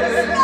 Yes.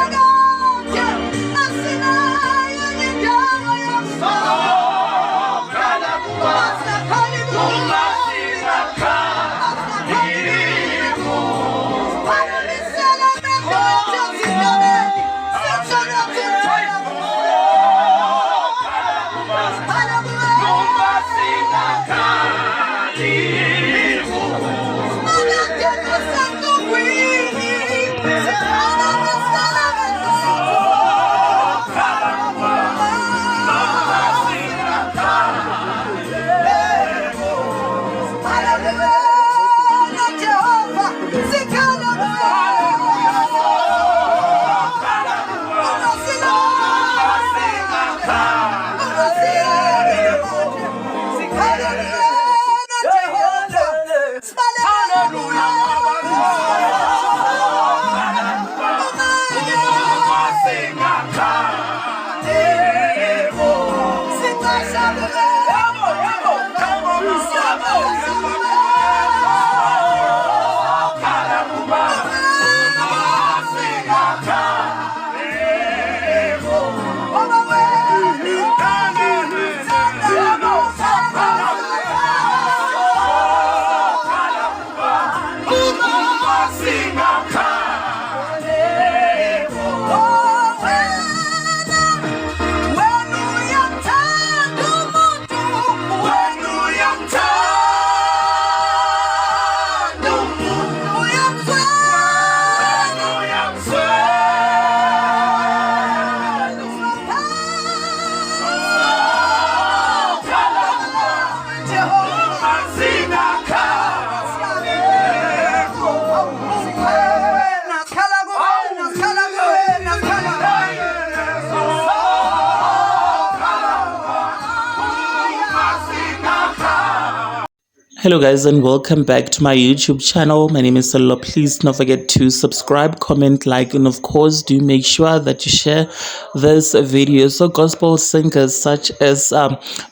Hello guys and welcome back to my YouTube channel. My name is Salo. Please don't forget to subscribe, comment, like, and of course do make sure that you share this video. So gospel singers such as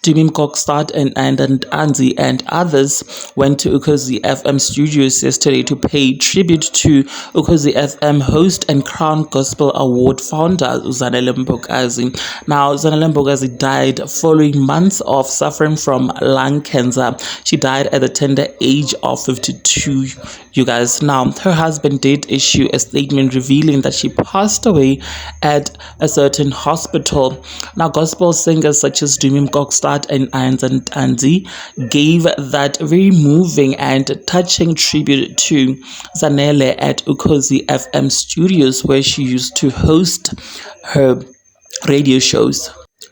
Jimmy Kokstad and Anzi and others went to Ukhozi FM studios yesterday to pay tribute to Ukhozi FM host and Crown Gospel Award founder Zanele Mbokazi. Now Zanele Mbokazi died following months of suffering from lung cancer. She died at the tender age of 52, you guys. Now, her husband did issue a statement revealing that she passed away at a certain hospital. Now, gospel singers such as Dumim Kokstad and Anzi gave that very moving and touching tribute to Zanele at Ukhozi FM studios, where she used to host her radio shows.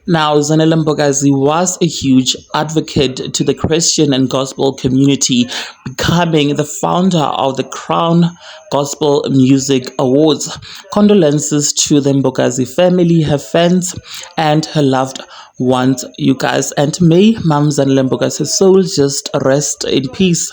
Now, Zanele Mbokazi was a huge advocate to the Christian and gospel community, becoming the founder of the Crown Gospel Music Awards. Condolences to the Mbokazi family, her fans, and her loved ones, you guys. And may Mam Zanele Mbokazi's soul just rest in peace.